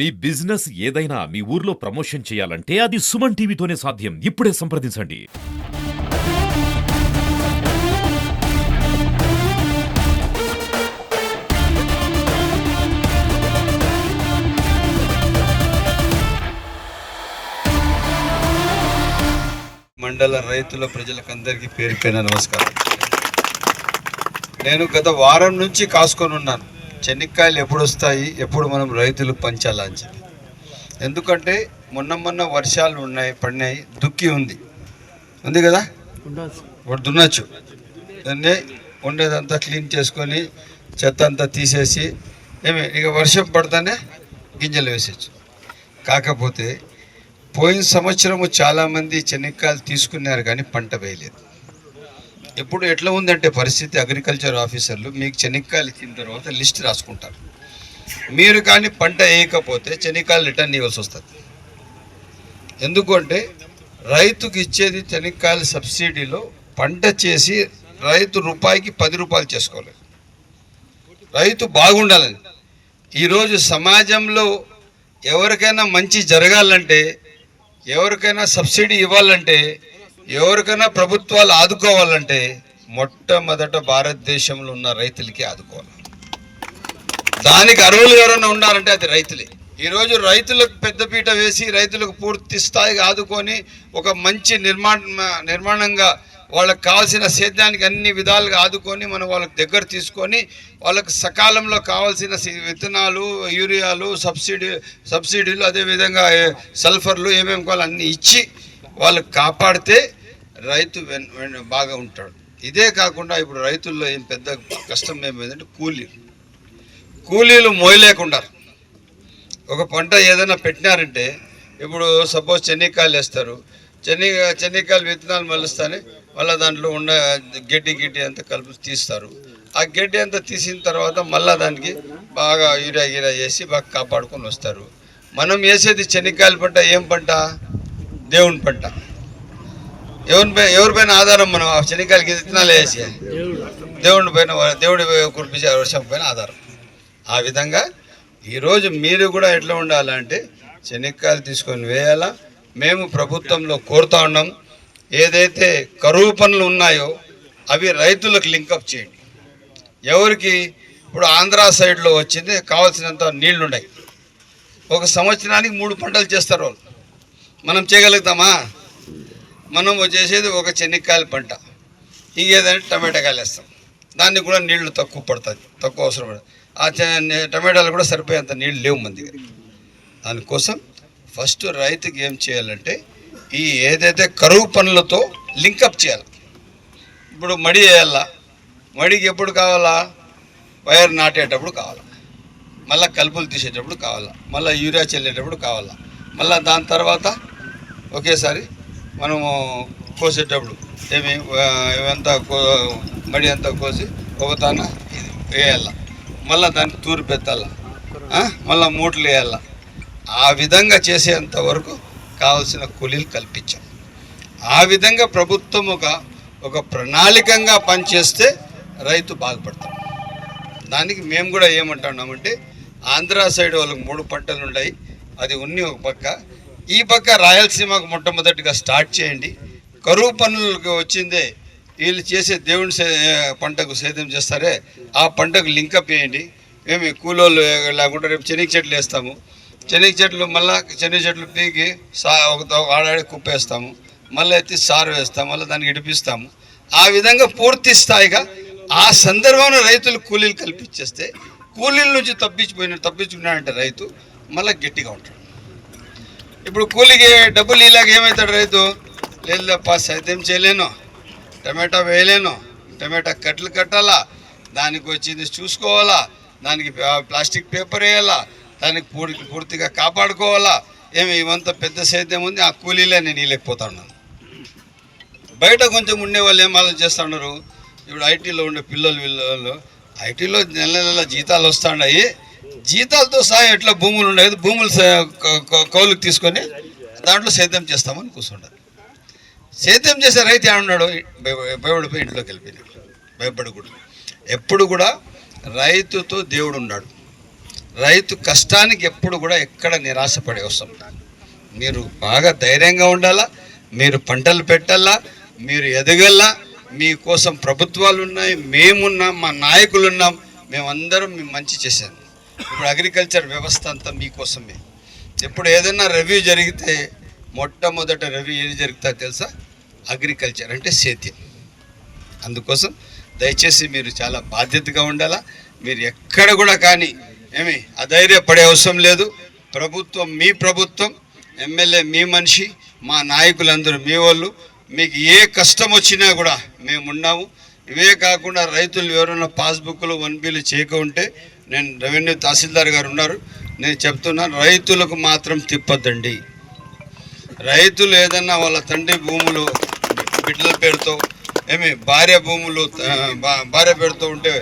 మీ business ఏదైనా మీ ఊర్లో promotion చేయాలంటే అది సుమన్ టీవీతోనే సాధ్యం. ఇప్పుడే సంప్రదించండి. మండల రైతుల ప్రజలకందరికీ పేరు పైన నమస్కారం. నేను గత వారం నుంచి కాసుకొని ఉన్నాను చెనిక్కాయలు ఎప్పుడు వస్తాయి, ఎప్పుడు మనం రైతులు పంచాలని చెప్పి. ఎందుకంటే మొన్న వర్షాలు పడినాయి, దుక్కి ఉంది కదా, దున్నచ్చు. దాన్ని ఉండేదంతా క్లీన్ చేసుకొని చెత్త అంతా తీసేసి ఇక వర్షం పడితేనే గింజలు వేసేచ్చు. కాకపోతే పోయిన సంవత్సరము చాలామంది చెనిక్కాయలు తీసుకున్నారు కానీ పంట వేయలేదు. ఇప్పుడు ఎట్లా ఉందంటే పరిస్థితి, అగ్రికల్చర్ ఆఫీసర్లు మీకు చెనిక్కాయలు ఇచ్చిన తర్వాత లిస్ట్ రాసుకుంటారు. మీరు కానీ పంట వేయకపోతే చెనిక్కాయలు రిటర్న్ ఇవ్వాల్సి వస్తుంది. ఎందుకంటే రైతుకి ఇచ్చేది చెనిక్కాయల సబ్సిడీలో పంట చేసి రైతు రూపాయికి 10 రూపాయలు చేసుకోలేదు. రైతు బాగుండాలని. ఈరోజు సమాజంలో ఎవరికైనా మంచి జరగాలంటే, ఎవరికైనా సబ్సిడీ ఇవ్వాలంటే, ఎవరికైనా ప్రభుత్వాలు ఆదుకోవాలంటే మొట్టమొదట భారతదేశంలో ఉన్న రైతులకి ఆదుకోవాలి. దానికి అర్హులు ఎవరైనా ఉండాలంటే అది రైతులే. ఈరోజు రైతులకు పెద్దపీట వేసి రైతులకు పూర్తి స్థాయిగా ఆదుకొని ఒక మంచి నిర్మాణంగా వాళ్ళకి కావాల్సిన సేద్యానికి అన్ని విధాలుగా ఆదుకొని మనం వాళ్ళకి దగ్గర తీసుకొని వాళ్ళకి సకాలంలో కావాల్సిన విత్తనాలు, యూరియాలు, సబ్సిడీలు అదేవిధంగా సల్ఫర్లు ఏమేమి కావాలో అన్నీ ఇచ్చి వాళ్ళకి కాపాడితే రైతు బాగా ఉంటాడు. ఇదే కాకుండా ఇప్పుడు రైతుల్లో ఏం పెద్ద కష్టం ఏమైందంటే కూలీలు మోయలేకుండా. ఒక పంట ఏదైనా పెట్టినారంటే, ఇప్పుడు సపోజ్ చెనిక్కాయలు వేస్తారు, చెనిక్కాయలు విత్తనాలు మలుస్తానే మళ్ళీ దాంట్లో ఉన్న గడ్డి అంతా కలిపి తీస్తారు. ఆ గడ్డి అంతా తీసిన తర్వాత మళ్ళీ దానికి బాగా యూరియా వేసి బాగా కాపాడుకొని వస్తారు. మనం వేసేది చెనిక్కాయల పంట ఏం పంట? దేవుని పంట. ఎవరిపైన ఆధారం? మనం ఆ చెనిక్కాయలకి విత్తనాలు వేసి దేవుడి కురిపించే వర్షం పైన ఆధారం. ఆ విధంగా ఈరోజు మీరు కూడా ఎట్లా ఉండాలంటే చెనిక్కాయలు తీసుకొని వేయాలా. మేము ప్రభుత్వంలో కోరుతా ఉన్నాం, ఏదైతే కరువు పనులు ఉన్నాయో అవి రైతులకు లింకప్ చేయండి. ఎవరికి? ఇప్పుడు ఆంధ్ర సైడ్లో వచ్చింది, కావాల్సినంత నీళ్లు ఉన్నాయి. ఒక సంవత్సరానికి 3 పంటలు చేస్తారు వాళ్ళు. మనం చేయగలుగుతామా? మనం చేసేది ఒక చెనిక్కాయల పంట, ఇంకేదంటే టమాటాకాయలు వేస్తాం. దానికి కూడా నీళ్లు తక్కువ పడుతుంది, తక్కువ అవసరం పడుతుంది. ఆ టమాటాలు కూడా సరిపోయేంత నీళ్ళు లేవు మన దగ్గర. దానికోసం ఫస్ట్ రైతుకి ఏం చేయాలంటే ఈ ఏదైతే కరువు పనులతో లింకప్ చేయాలి. ఇప్పుడు మడి వేయాలా, మడికి ఎప్పుడు కావాలా? వైర్ నాటేటప్పుడు కావాలా, మళ్ళీ కలుపులు తీసేటప్పుడు కావాలా, మళ్ళీ యూరియా చల్లేటప్పుడు కావాలా, మళ్ళీ దాని తర్వాత ఒకేసారి మనము కోసేటప్పుడు ఇవంతా మడి అంతా కోసి ఒక తాన ఇది వేయాల, మళ్ళీ దానికి తూరు పెట్టాలా, మళ్ళీ మూటలు వేయాలా. ఆ విధంగా చేసేంత వరకు కావాల్సిన కూలీలు కల్పించాం. ఆ విధంగా ప్రభుత్వం ఒక ప్రణాళికంగా పనిచేస్తే రైతు బాగుపడతాం. దానికి మేము కూడా ఏమంటున్నామంటే, ఆంధ్ర సైడ్ వాళ్ళకి 3 పంటలు ఉన్నాయి, అది ఒక పక్క. ఈ పక్క రాయలసీమకు మొట్టమొదటిగా స్టార్ట్ చేయండి. కరువు పనులకు వచ్చిందే వీళ్ళు చేసే దేవుని పంటకు సేద్యం చేస్తారే, ఆ పంటకు లింకప్ చేయండి. మేము కూలోళ్ళు లేకుండా రేపు శనగ చెట్లు వేస్తాము, శనగ చెట్లు మళ్ళీ శనగ చెట్లు పీకి ఆడాడి కుప్పేస్తాము, మళ్ళీ ఎత్తి సారు వేస్తాము, మళ్ళీ దాన్ని ఇడిపిస్తాము. ఆ విధంగా పూర్తి స్థాయిగా ఆ సందర్భంలో రైతులు కూలీలు కల్పించేస్తే, కూలీల నుంచి తప్పించుకున్నాడంటే రైతు మళ్ళీ గట్టిగా ఉంటాడు. ఇప్పుడు కూలీకి డబ్బులు ఇలాగ ఏమవుతాడు రైతు? లేదప్పా సేద్యం చేయలేను, టమాటా వేయలేను, టమాటా కట్టలు కట్టాలా, దానికి వచ్చింది చూసుకోవాలా, దానికి ప్లాస్టిక్ పేపర్ వేయాలా, దానికి పూర్తిగా కాపాడుకోవాలా. ఇవంతా పెద్ద సేద్యం ఉంది, ఆ కూలీలే నేను ఇవ్వలేకపోతా ఉన్నాను. బయట కొంచెం ఉండే వాళ్ళు ఏం ఆలోచన చేస్తున్నారు? ఇప్పుడు ఐటీలో ఉండే వీళ్ళు ఐటీలో నెల జీతాలు వస్తున్నాయి, జీతాలతో సహా ఎట్లా భూములు ఉండేది, భూములు కౌలుకు తీసుకొని దాంట్లో సేద్యం చేస్తామని కూర్చుంటారు. సేద్యం చేసే రైతు ఏమన్నాడు? భయపడిపోయి ఇంట్లోకి వెళ్ళిపోయినాడు, భయపడకూడదు. ఎప్పుడు కూడా రైతుతో దేవుడు ఉన్నాడు. రైతు కష్టానికి ఎప్పుడు కూడా ఎక్కడ నిరాశపడే అవసరం లేదు. మీరు బాగా ధైర్యంగా ఉండాలా, మీరు పంటలు పెట్టాలా, మీరు ఎదగల్లా. మీకోసం ప్రభుత్వాలు ఉన్నాయి, మేమున్నాం, మా నాయకులు ఉన్నాం, మేమందరం మేము మంచి చేశాను. ఇప్పుడు అగ్రికల్చర్ వ్యవస్థ అంతా మీకోసమే. ఎప్పుడు ఏదైనా రివ్యూ జరిగితే మొట్టమొదట రివ్యూ ఏది జరుగుతుందో తెలుసా? అగ్రికల్చర్ అంటే సేద్యం. అందుకోసం దయచేసి మీరు చాలా బాధ్యతగా ఉండాలా. మీరు ఎక్కడ కూడా కానీ అధైర్యపడే అవసరం లేదు. ప్రభుత్వం మీ ప్రభుత్వం, ఎమ్మెల్యే మీ మనిషి, మా నాయకులందరూ మీ వాళ్ళు. మీకు ఏ కష్టం వచ్చినా కూడా మేము ఉన్నాము. ఇవే కాకుండా రైతులు ఎవరైనా పాస్బుక్లు 1Bలు చేయక ఉంటే నేను రెవెన్యూ తహసీల్దార్ గారు ఉన్నారు, నేను చెప్తున్నాను, రైతులకు మాత్రం తిప్పద్దండి. రైతులు ఏదన్నా వాళ్ళ తండ్రి భూములు బిడ్డల పేరుతో భార్య భూములు భార్య పేరుతో ఉంటే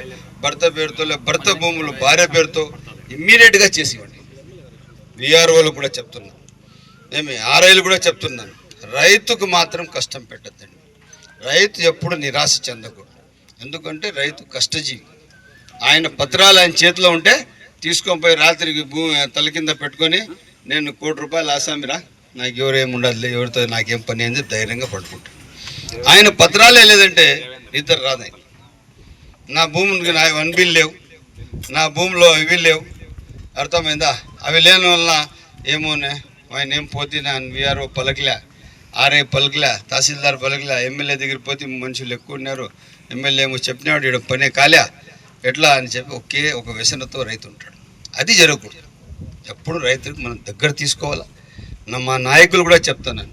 భర్త పేరుతో, భర్త భూములు భార్య పేరుతో ఇమ్మీడియట్గా చేసివ్వండి. విఆర్ఓలు కూడా చెప్తున్నాను, ఆర్ఐలు కూడా చెప్తున్నాను, రైతుకు మాత్రం కష్టం పెట్టద్దండి. రైతు ఎప్పుడు నిరాశ చెందకూడదు. ఎందుకంటే రైతు కష్టజీవి. ఆయన పత్రాలు ఆయన చేతిలో ఉంటే తీసుకొని పోయి రాత్రికి తల కింద పెట్టుకొని నేను ₹1 కోటి ఆసామిరా, నాకు ఎవరేమి ఉండదులే, ఎవరితో నాకేం పని అని ధైర్యంగా పడుకుంటాను. ఆయన పత్రాలే లేదంటే ఇద్దరు రాదు. నా భూమికి నా 1B లేవు, నా భూమిలో ఇవి లేవు, అర్థమైందా? అవి లేని వల్ల ఏమోనే ఆయన ఏం పోతే నేను విఆర్ఓ పలకలే, ఆర్ఐ పలకలే, తహసీల్దార్ పలకలే, ఎమ్మెల్యే దగ్గర పోతే మనుషులు ఎక్కువ ఉన్నారు, ఎమ్మెల్యే ఏమో చెప్పినాడు, ఇక్కడ పనే కాలే ఎట్లా అని చెప్పి ఒక వ్యసనతో రైతు ఉంటాడు. అది జరగకూడదు. ఎప్పుడు రైతులకు మనం దగ్గర తీసుకోవాలా. మా నాయకులు కూడా చెప్తున్నాను,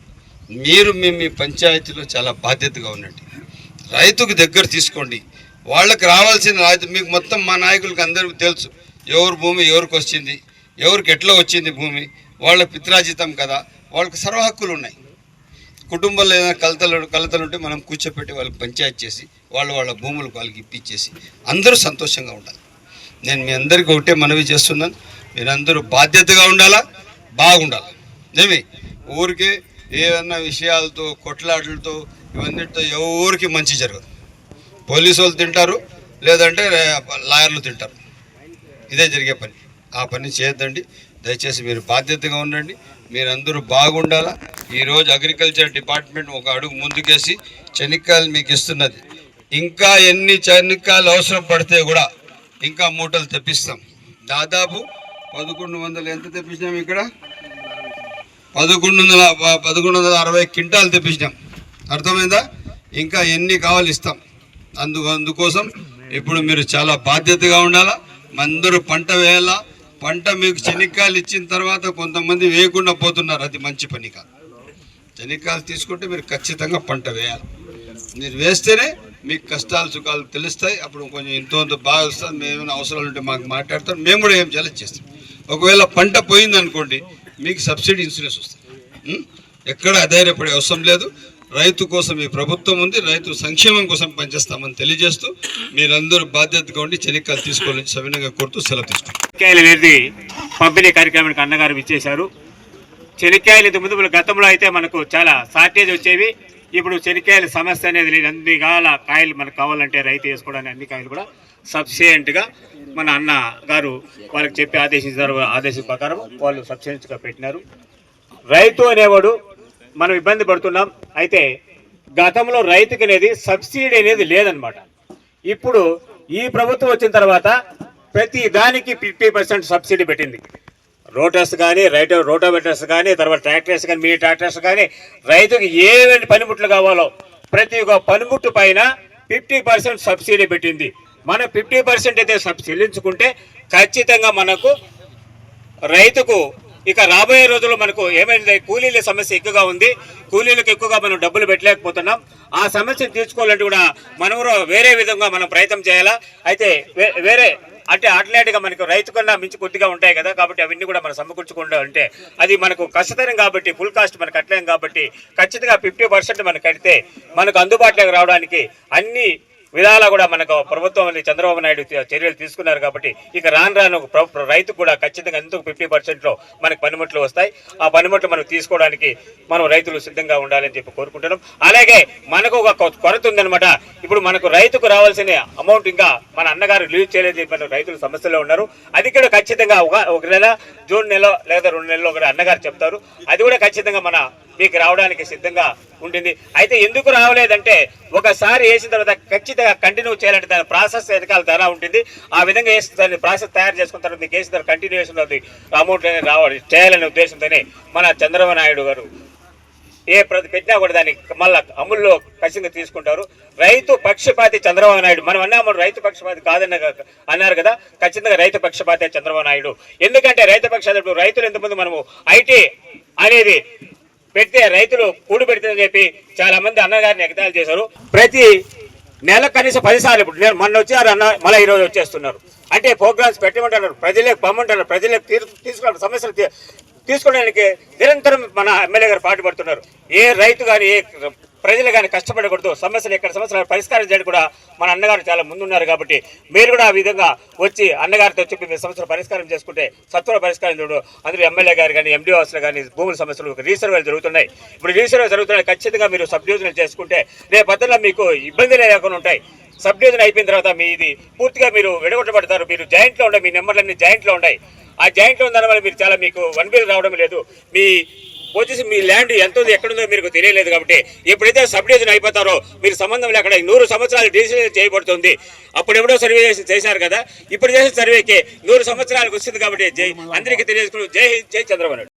మీరు మీ పంచాయతీలో చాలా బాధ్యతగా ఉండండి. రైతుకు దగ్గర తీసుకోండి. వాళ్ళకి రావాల్సిన రైతు మీకు మొత్తం మా నాయకులకి అందరికీ తెలుసు, ఎవరు భూమి ఎవరికి వచ్చింది, ఎవరికి ఎట్లా వచ్చింది భూమి, వాళ్ళ పిత్రాజితం కదా, వాళ్ళకి సర్వ హక్కులు ఉన్నాయి. కుటుంబంలో ఏదైనా కలతలు ఉంటే మనం కూర్చోపెట్టి వాళ్ళకి పంచాయతీ చేసి వాళ్ళ భూములు వాళ్ళకి ఇప్పించేసి అందరూ సంతోషంగా ఉండాలి. నేను మీ అందరికీ ఒకటే మనవి చేస్తున్నాను, మీరందరూ బాధ్యతగా ఉండాలా, బాగుండాలి. ఊరికే ఏదన్నా విషయాలతో కొట్లాటలతో ఇవన్నిటితో ఎవరికి మంచి జరగదు. పోలీసు వాళ్ళు తింటారు, లేదంటే లాయర్లు తింటారు. ఇదే జరిగే పని. ఆ పని చేయొద్దండి. దయచేసి మీరు బాధ్యతగా ఉండండి. మీరందరూ బాగుండాలా. ఈరోజు అగ్రికల్చర్ డిపార్ట్మెంట్ ఒక అడుగు ముందుకేసి చెనిక్కాయలు మీకు ఇస్తున్నది. ఇంకా ఎన్ని చెనిక్కాయలు అవసరం పడితే కూడా ఇంకా మూటలు తెప్పిస్తాం. దాదాపు 1100 ఎంత తెప్పించినాం? ఇక్కడ 1160 క్వింటాలు తెప్పించినాం. అర్థమైందా? ఇంకా ఎన్ని కావాలి ఇస్తాం. అందుకోసం ఇప్పుడు మీరు చాలా బాధ్యతగా ఉండాలా. అందరూ పంట వేయాలా. పంట మీకు చెనిక్కాయలు ఇచ్చిన తర్వాత కొంతమంది వేయకుండా పోతున్నారు, అది మంచి పని కాదు. చెనిక్కాయలు తీసుకుంటే మీరు ఖచ్చితంగా పంట వేయాలి. మీరు వేస్తేనే మీకు కష్టాలు సుఖాలు తెలుస్తాయి. అప్పుడు కొంచెం ఇంత బాగా వస్తుంది. మేము ఏమైనా అవసరాలు ఉంటే మాకు మాట్లాడతాం, మేము కూడా ఏం చేయాలో చేస్తాం. ఒకవేళ పంట పోయింది అనుకోండి, మీకు సబ్సిడీ ఇన్సూరెన్స్ వస్తుంది. ఎక్కడ అధైర్యపడే అవసరం లేదు. రైతు కోసం ఈ ప్రభుత్వం ఉంది, రైతు సంక్షేమం కోసం పనిచేస్తామని తెలియజేస్తూ మీరందరూ బాధ్యతగా ఉండి చెనిక్కాయలు తీసుకోవాలని సవినయంగా కోరుతూ సెలవు తీసుకుంటాం. చెనిక్కాయలు అనేది పంపిణీ కార్యక్రమానికి అన్నగారు ఇచ్చేశారు. చెనిక్కాయలు ఇంత ముందు గతంలో అయితే మనకు చాలా షార్టేజ్ వచ్చేవి. ఇప్పుడు చెనిక్కాయల సమస్య అనేది లేదు. అన్ని కాల కాయలు మనకు కావాలంటే రైతు వేసుకోవడానికి అన్ని కాయలు కూడా సఫిషియెంట్గా మన అన్న గారు వాళ్ళకి చెప్పి ఆదేశం ప్రకారం వాళ్ళు సఫిషియెంట్గా పెట్టినారు. రైతు అనేవాడు మనం ఇబ్బంది పడుతున్నాం. అయితే గతంలో రైతుకి అనేది సబ్సిడీ అనేది లేదనమాట. ఇప్పుడు ఈ ప్రభుత్వం వచ్చిన తర్వాత ప్రతి దానికి 50% సబ్సిడీ పెట్టింది. రోటర్స్ కానీ రోటోవేటర్స్ కానీ, తర్వాత ట్రాక్టర్స్ కానీ, మినీ ట్రాక్టర్స్ కానీ, రైతుకి ఏ పనిముట్లు కావాలో ప్రతి ఒక్క పనిముట్టు పైన 50% సబ్సిడీ పెట్టింది. మనం 50% అయితే చెల్లించుకుంటే ఖచ్చితంగా మనకు రైతుకు ఇక రాబోయే రోజుల్లో మనకు ఏమైంది, కూలీల సమస్య ఎక్కువగా ఉంది. కూలీలకు ఎక్కువగా మనం డబ్బులు పెట్టలేకపోతున్నాం. ఆ సమస్యను తీర్చుకోవాలంటే కూడా మనం వేరే విధంగా మనం ప్రయత్నం చేయాలా. అయితే వేరే అంటే ఆటలాంటిగా మనకు రైతు కన్నా మించి కొద్దిగా ఉంటాయి కదా, కాబట్టి అవన్నీ కూడా మనం సమకూర్చుకుంటూ అంటే అది మనకు కష్టతరం కాబట్టి ఫుల్ కాస్ట్ మనకు కట్టలేం. కాబట్టి ఖచ్చితంగా 50% మనం కడితే మనకు అందుబాటులోకి రావడానికి అన్ని విధాలా కూడా మనకు ప్రభుత్వం చంద్రబాబు నాయుడు చర్యలు తీసుకున్నారు కాబట్టి ఇక రాను రైతు కూడా ఖచ్చితంగా ఎందుకు 50% మనకు పనిముట్లు వస్తాయి. ఆ పనిముట్లు మనం తీసుకోవడానికి మనం రైతులు సిద్ధంగా ఉండాలని చెప్పి కోరుకుంటున్నాం. అలాగే మనకు ఒక కొరత ఉందన్నమాట. ఇప్పుడు మనకు రైతుకు రావాల్సిన అమౌంట్ ఇంకా మన అన్నగారు రిలీజ్ చేయలేదు చెప్పి రైతులు సమస్యలో ఉన్నారు. అది కూడా ఖచ్చితంగా ఒక నెల జూన్ నెల లేదా 2 నెలల్లో కూడా అన్నగారు చెప్తారు. అది కూడా ఖచ్చితంగా మీకు రావడానికి సిద్ధంగా ఉంటుంది. అయితే ఎందుకు రావలేదంటే ఒకసారి వేసిన తర్వాత ఖచ్చితంగా కంటిన్యూ చేయాలంటే దాని ప్రాసెస్ వెనకాల ధర ఉంటుంది. ఆ విధంగా వేసిన దాన్ని ప్రాసెస్ తయారు చేసుకున్న తర్వాత మీకు వేసిన తర్వాత కంటిన్యూషన్ అది అమౌంట్ అనేది రావాలి చేయాలనే ఉద్దేశంతోనే మన చంద్రబాబు నాయుడు గారు ఏ పెట్టినా కూడా దాన్ని మళ్ళీ అమల్లో ఖచ్చితంగా తీసుకుంటారు. రైతు పక్షపాతి చంద్రబాబు నాయుడు. మనం అన్నాము రైతు పక్షపాతి కాదన్న అన్నారు కదా, ఖచ్చితంగా రైతు పక్షపాతి చంద్రబాబు నాయుడు. ఎందుకంటే రైతు పక్షపాతి రైతులు ఎంతమంది మనము ఐటీ అనేది పెడితే రైతులు కూడి పెడితే చెప్పి చాలా మంది అన్నగారిని ఎగతాళి చేశారు. ప్రతి నెల కనీసం 10 సార్లు ఇప్పుడు నేను మొన్న వచ్చారు అన్న మళ్ళీ ఈరోజు వచ్చేస్తున్నారు. అంటే ప్రోగ్రామ్స్ పెట్టమంటున్నారు, ప్రజలకు పంపమంటున్నారు, ప్రజలకు తీసుకున్న సమస్యలు తీసుకోవడానికి నిరంతరం మన ఎమ్మెల్యే గారు పాటుపడుతున్నారు. ఏ రైతు కానీ ఏ ప్రజలు కానీ కష్టపడకూడదు, సమస్యలు ఎక్కడ సమస్యలు పరిష్కారం చేయడం కూడా మన అన్నగారు చాలా ముందున్నారు. కాబట్టి మీరు కూడా ఆ విధంగా వచ్చి అన్నగారితో చెప్పి మీ సమస్యలు పరిష్కారం చేసుకుంటే సత్వర పరిష్కారం చూడు. అందులో ఎమ్మెల్యే గారు కానీ ఎండిఓస్లు కానీ భూముల సమస్యలు రీసర్వేలు జరుగుతున్నాయి. ఇప్పుడు రీసర్వే జరుగుతున్నాయి. ఖచ్చితంగా మీరు సబ్ డివిజన్ చేసుకుంటే రేపు పొద్దున్న మీకు ఇబ్బందులు లేకుండా ఉంటాయి. సబ్ డివిజన్ అయిపోయిన తర్వాత మీది పూర్తిగా మీరు విడగొట్టబడతారు. మీరు జాయింట్లో ఉండే మీ నెంబర్లన్నీ జాయింట్లో ఉన్నాయి. ఆ జాయింట్లో ఉన్న వల్ల మీరు చాలా మీకు 1 బిల్ రావడం లేదు. మీ వచ్చేసి మీ ల్యాండ్ ఎంత ఉంది ఎక్కడుందో మీకు తెలియలేదు. కాబట్టి ఎప్పుడైతే సబ్ డివిజన్ అయిపోతారో మీరు సంబంధం లేకుండా 100 సంవత్సరాలు డివిజన్ చేయబడుతుంది. అప్పుడు ఎప్పుడో సర్వే చేశారు కదా, ఇప్పుడు చేసిన సర్వేకి 100 సంవత్సరాలకు వస్తుంది. కాబట్టి అందరికీ తెలియజేసుకుని జై హింద్, జై చంద్రబాబు నాయుడు.